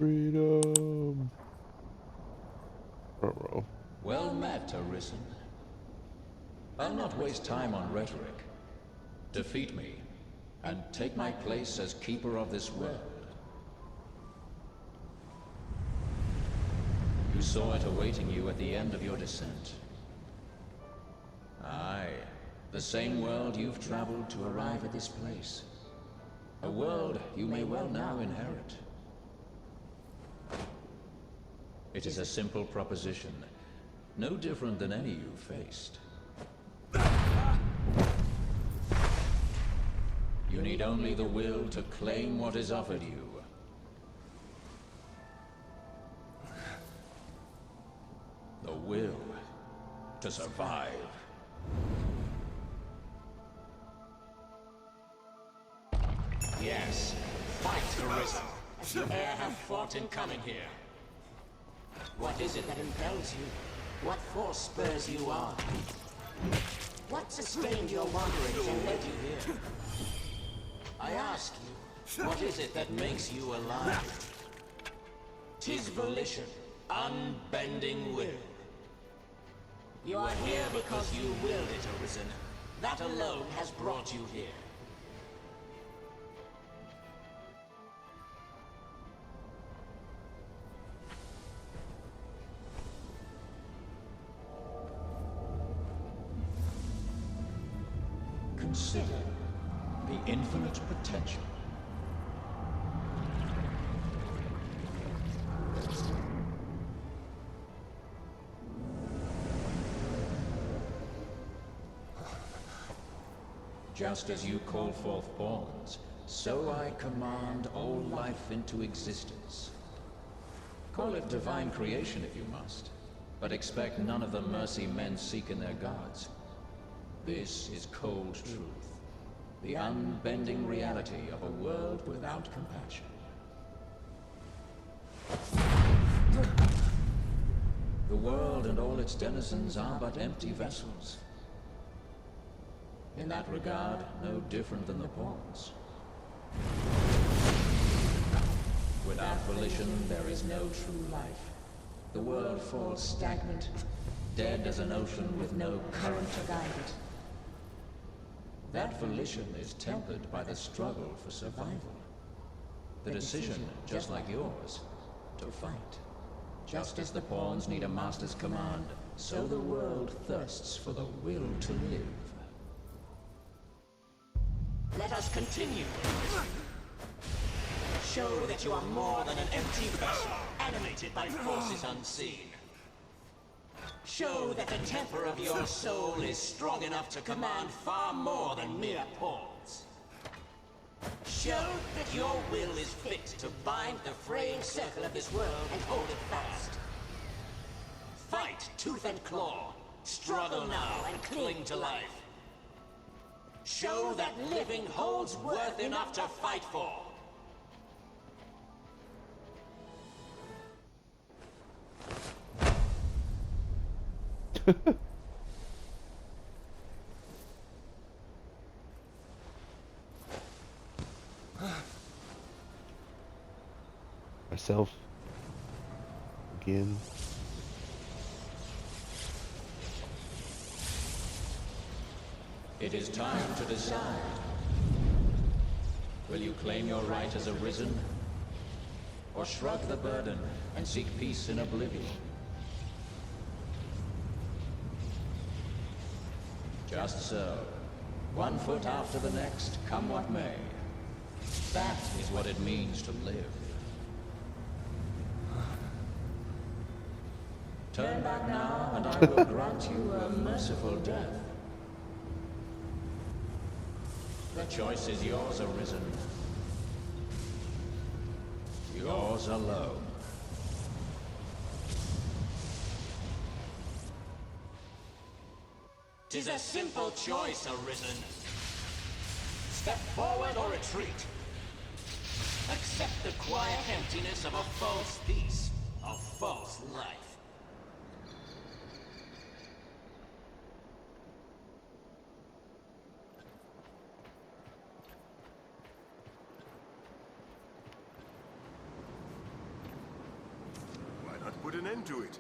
Freedom. Bro. Well met, Arisen. I'll not waste time on rhetoric. Defeat me, and take my place as keeper of this world. You saw it awaiting you at the end of your descent. Aye, the same world you've traveled to arrive at this place. A world you may well now inherit. It is a simple proposition, no different than any you faced. You need only the will to claim what is offered you. The will to survive. Yes, fight, Arisen, as you e'er have fought in coming here. What is it that impels you? What force spurs you on? What sustained your wanderings and led you here? I ask you, what is it that makes you alive? 'Tis volition, unbending will. You are here because you willed it, Arisen. That alone has brought you here. Consider the infinite potential. Just as you call forth pawns, so I command all life into existence. Call it divine creation if you must, but expect none of the mercy men seek in their gods. This is cold truth, the unbending reality of a world without compassion. The world and all its denizens are but empty vessels. In that regard, no different than the pawns. Without volition, there is no true life. The world falls stagnant, dead as an ocean with no current to guide it. That volition is tempered by the struggle for survival. The decision, just like yours, to fight. Just as the pawns need a master's command, so the world thirsts for the will to live. Let us continue. Show that you are more than an empty vessel, animated by forces unseen. Show that the temper of your soul is strong enough to command far more than mere pawns. Show that your will is fit to bind the fraying circle of this world and hold it fast. Fight tooth and claw, struggle now and cling to life. Show that living holds worth enough to fight for. Myself. Again. It is time to decide. Will you claim your right as Arisen? Or shrug the burden and seek peace in oblivion? Just so. One foot after the next, come what may. That is what it means to live. Turn back now, and I will grant you a merciful death. The choice is yours, Arisen. Yours alone. 'Tis a simple choice, Arisen. Step forward or retreat. Accept the quiet emptiness of a false peace, a false life. end to it.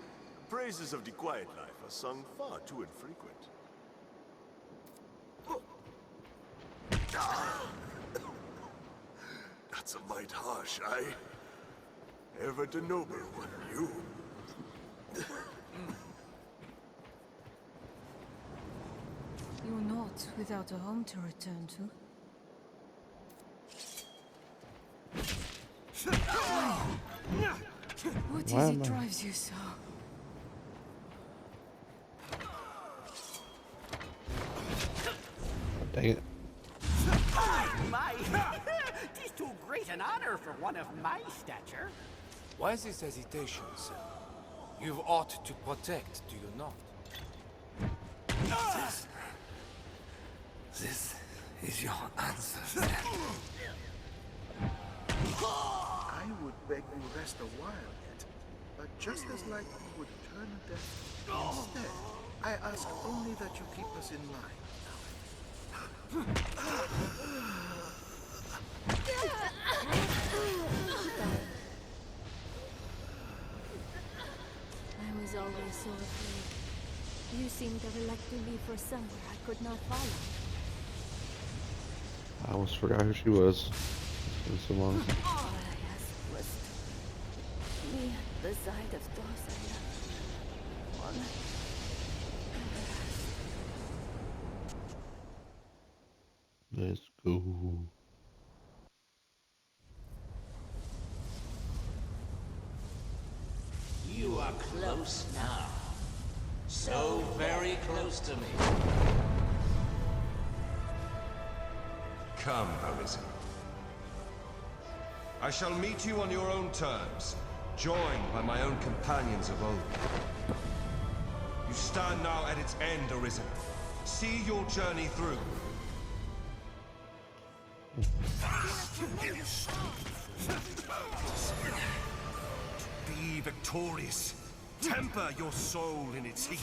Praises of the quiet life are sung far too infrequent. That's a mite harsh, aye? Ever the noble one, you. You're not without a home to return to. What is it drives you so? Dang it. My, 'tis too great an honor for one of my stature. Why this hesitation, sir? You've ought to protect, do you not? This is your answer, sir. I would beg you rest a while yet, but just as like you would turn a deaf instead, I ask only that you keep us in mind. I was always so afraid. You seemed electing me for somewhere I could not follow. I almost forgot who she was. It's been so long. All I asked was to be at the side of those I loved. One. Let's go. You are close now. So very close to me. Come, Arisen. I shall meet you on your own terms, joined by my own companions of old. You stand now at its end, Arisen. See your journey through. Be victorious. Temper your soul in its heat.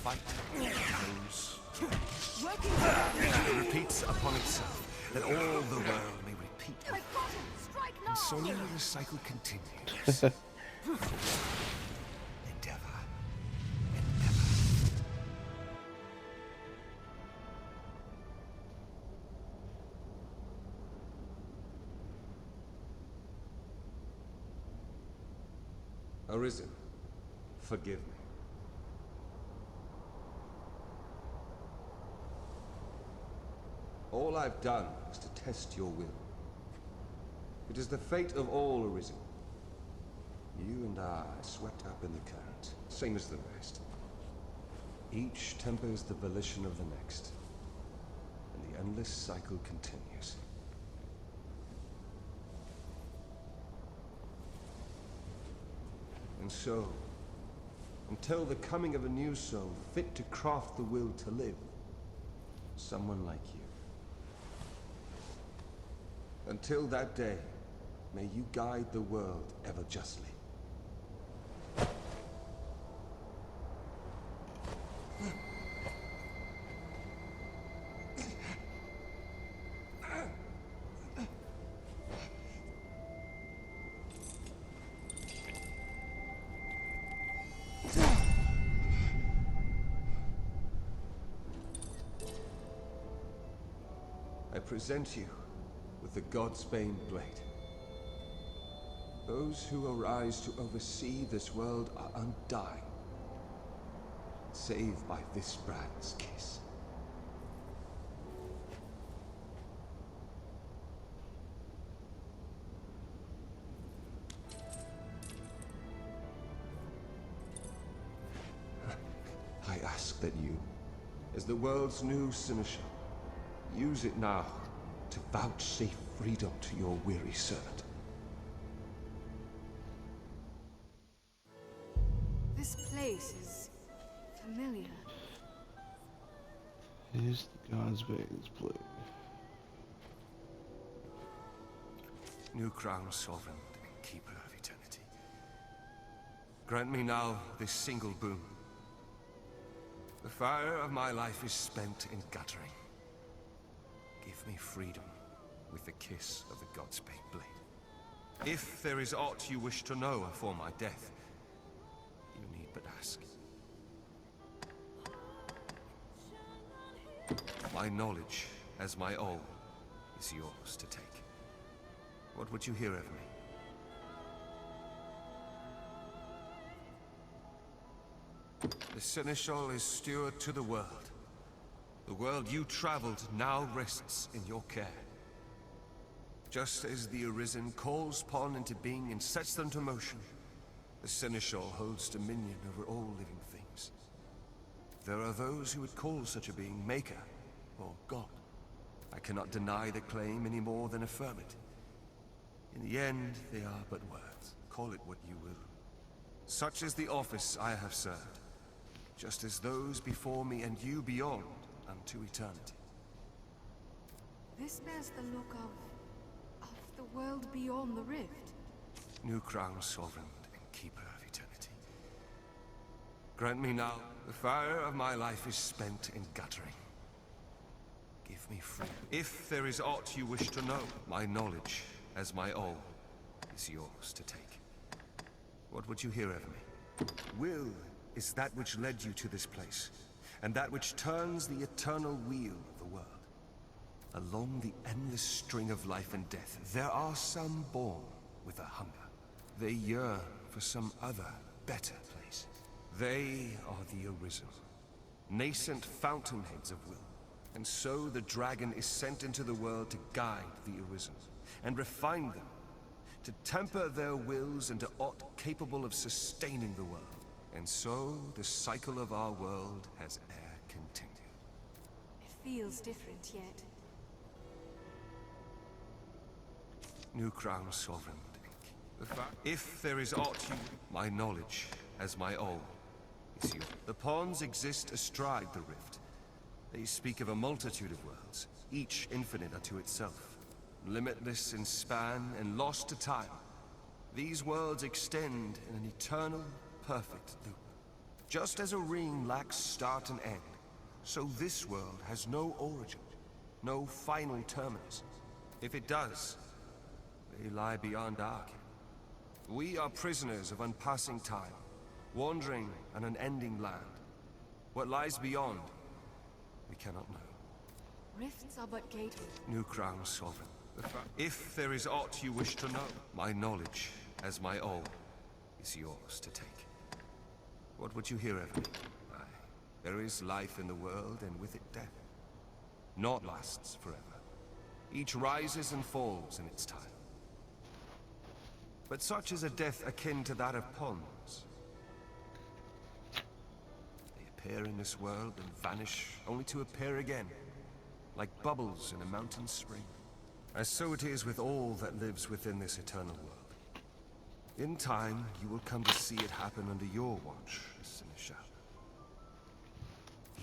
Fight, lose. It repeats upon itself, that all the world may repeat. And so the cycle continues. Endeavor. Arisen, forgive me. All I've done is to test your will. It is the fate of all Arisen. You and I are swept up in the current, same as the rest. Each tempers the volition of the next, and the endless cycle continues. And so, until the coming of a new soul fit to craft the will to live, someone like you. Until that day, may you guide the world ever justly. I present you with the Godsbane Blade. Those who arise to oversee this world are undying, save by this brand's kiss. I ask that you, as the world's new seneschal, use it now to vouchsafe freedom to your weary servant. This place is familiar. Is the Godsbane's blade. New crown sovereign and keeper of eternity. Grant me now this single boon. The fire of my life is spent in guttering. Give me freedom with the kiss of the Godsbane blade. If there is aught you wish to know afore my death, My knowledge, as my own, is yours to take. What would you hear of me? The Seneschal is steward to the world. The world you traveled now rests in your care. Just as the Arisen calls pawn into being and sets them to motion, the Seneschal holds dominion over all living things. There are those who would call such a being Maker, or God. I cannot deny the claim any more than affirm it. In the end, they are but words. Call it what you will. Such is the office I have served, just as those before me and you beyond unto eternity. This bears the look of the world beyond the rift. New crown sovereign and keeper of eternity. Grant me now, the fire of my life is spent in guttering. Give me freedom. If there is aught you wish to know, my knowledge, as my all, is yours to take. What would you hear of me? Will is that which led you to this place, and that which turns the eternal wheel of the world. Along the endless string of life and death, there are some born with a hunger. They yearn for some other, better place. They are the Arisen, nascent fountainheads of will. And so the dragon is sent into the world to guide the Arisen, and refine them, to temper their wills into aught capable of sustaining the world. And so the cycle of our world has e'er continued. It feels different yet. New crown sovereign. If there is aught you... My knowledge, as my all, is you. The pawns exist astride the rift. They speak of a multitude of worlds, each infinite unto itself. Limitless in span and lost to time. These worlds extend in an eternal, perfect loop. Just as a ring lacks start and end, so this world has no origin, no final terminus. If it does, they lie beyond our ken. We are prisoners of unpassing time, wandering an unending land. What lies beyond, we cannot know. Rifts are but gateways. New crown sovereign. If there is aught you wish to know, my knowledge, as my all, is yours to take. What would you hear of me? Aye, there is life in the world, and with it death. Naught lasts forever. Each rises and falls in its time. But such is a death akin to that of pawns. They appear in this world and vanish, only to appear again, like bubbles in a mountain spring. As so it is with all that lives within this eternal world. In time, you will come to see it happen under your watch, Seneschal.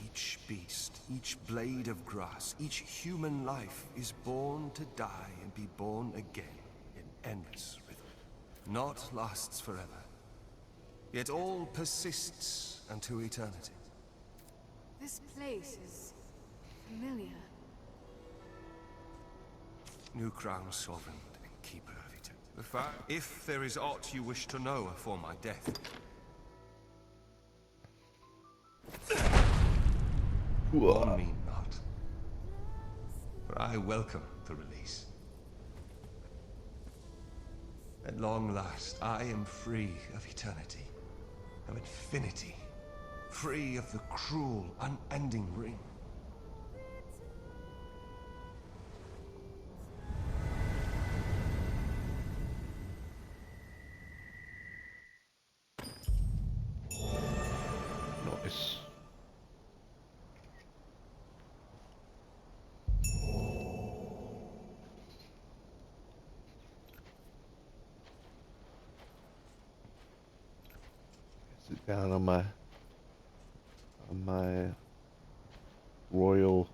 Each beast, each blade of grass, each human life is born to die and be born again in endless rhythm. Naught lasts forever, yet all persists unto eternity. This place is familiar. New crown sovereign and keeper of eternity. If there is aught you wish to know afore my death. Warn me not, for I welcome the release. At long last, I am free of eternity, of infinity, free of the cruel, unending ring. Nice. Sit down on my royal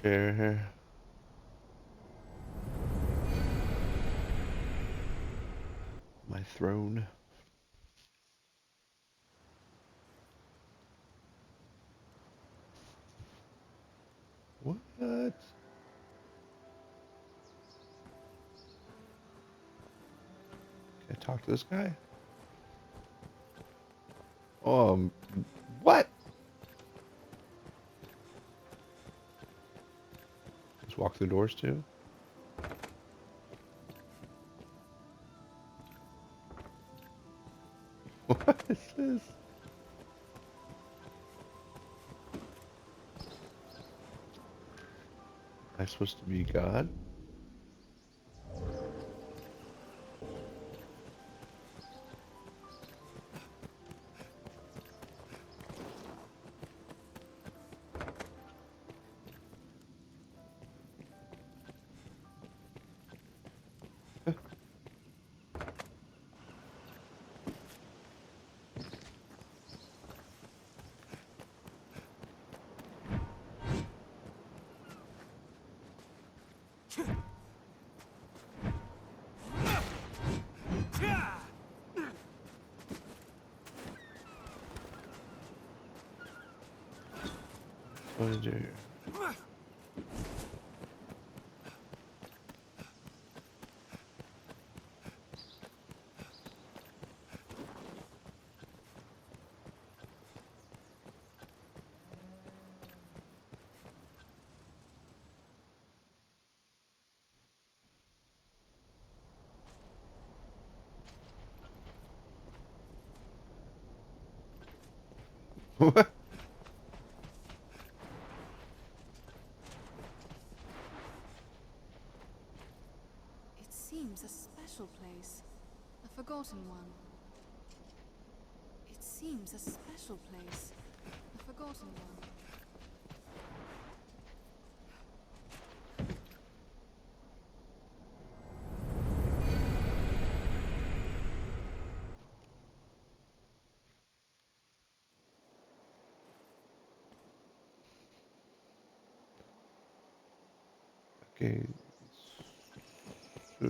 chair here. My throne. What? Can I talk to this guy? What? walk through doors too? What is this? Am I supposed to be God? What did you? What? It seems a special place. A forgotten one. It seems a special place. A forgotten one. Okay. So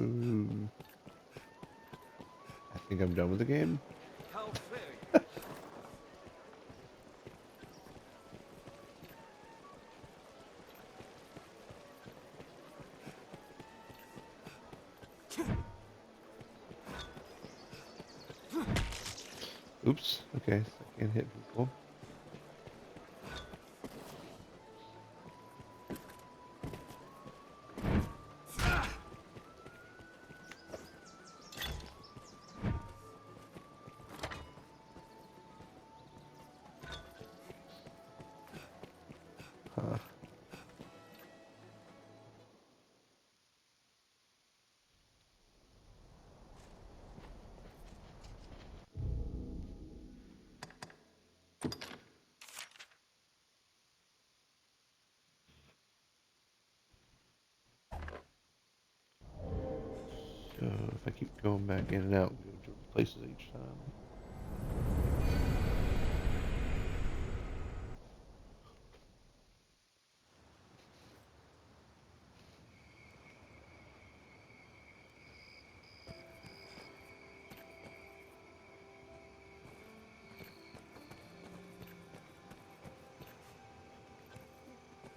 I think I'm done with the game. How very Oops. Okay, so I can't hit people. Huh. So if I keep going back in and out, go to places each time.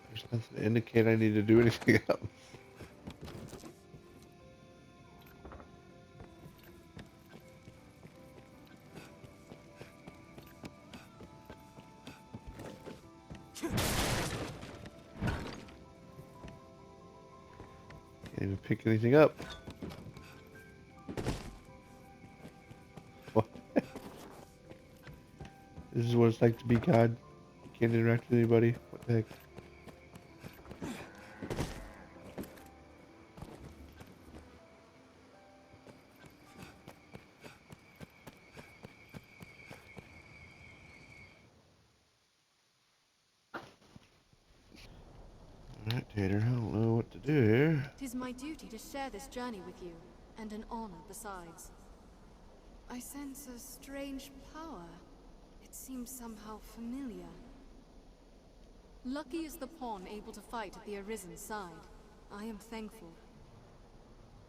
There's nothing to indicate I need to do anything else. Can't even pick anything up. What? This is what it's like to be God. You can't interact with anybody. What the heck? Alright, Tater, I don't know what to do here. 'Tis my duty to share this journey with you, and an honor besides. I sense a strange power. It seems somehow familiar. Lucky is the pawn able to fight at the Arisen's side. I am thankful.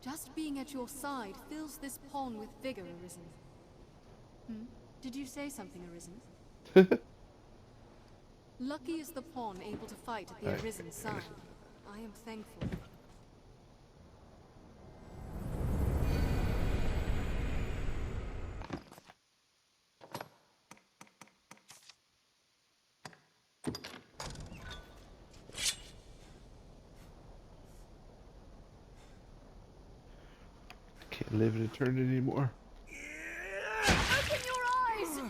Just being at your side fills this pawn with vigor, Arisen. Did you say something, Arisen? Lucky is the pawn able to fight at the Arisen's side. I am thankful. live in eternity anymore. Open your eyes!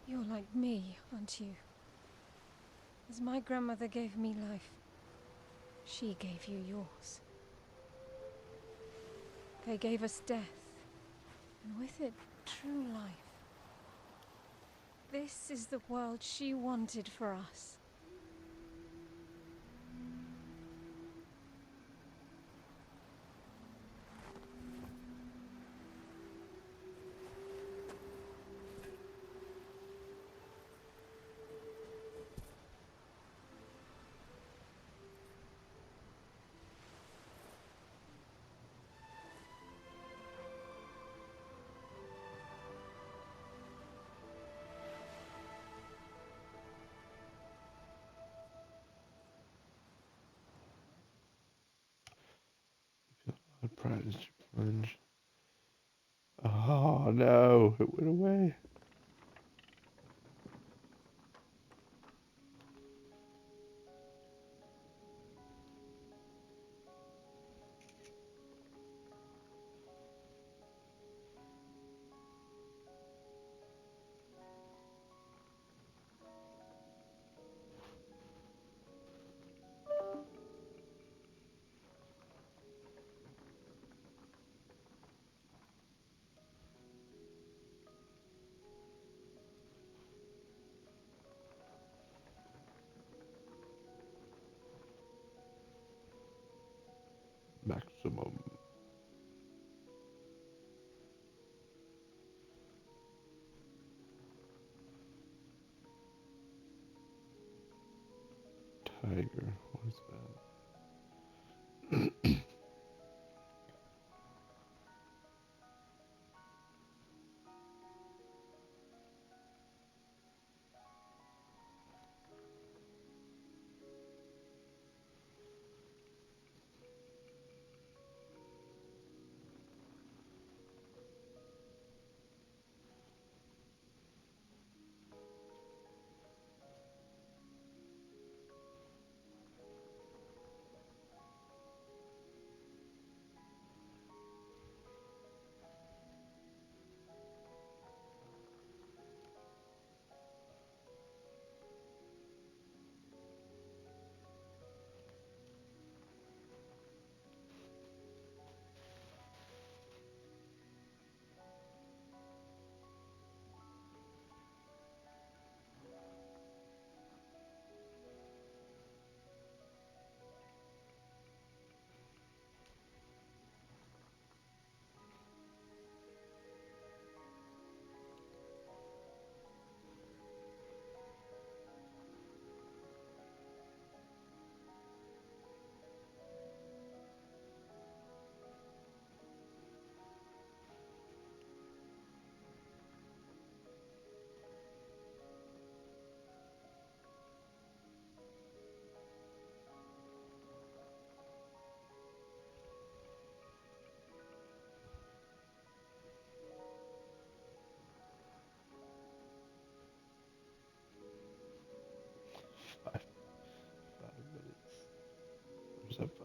You're like me, aren't you? As my grandmother gave me life, she gave you yours. They gave us death, and with it, true life. This is the world she wanted for us. I prized your plunge. Oh no, it went away. Maximum. Tiger. What is that?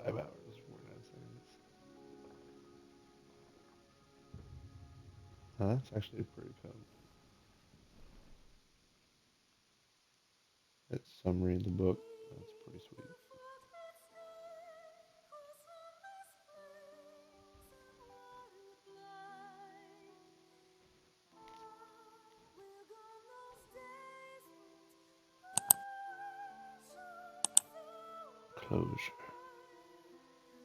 5 hours, 49 seconds. That's actually pretty cool. That summary of the book, that's pretty sweet. Closure.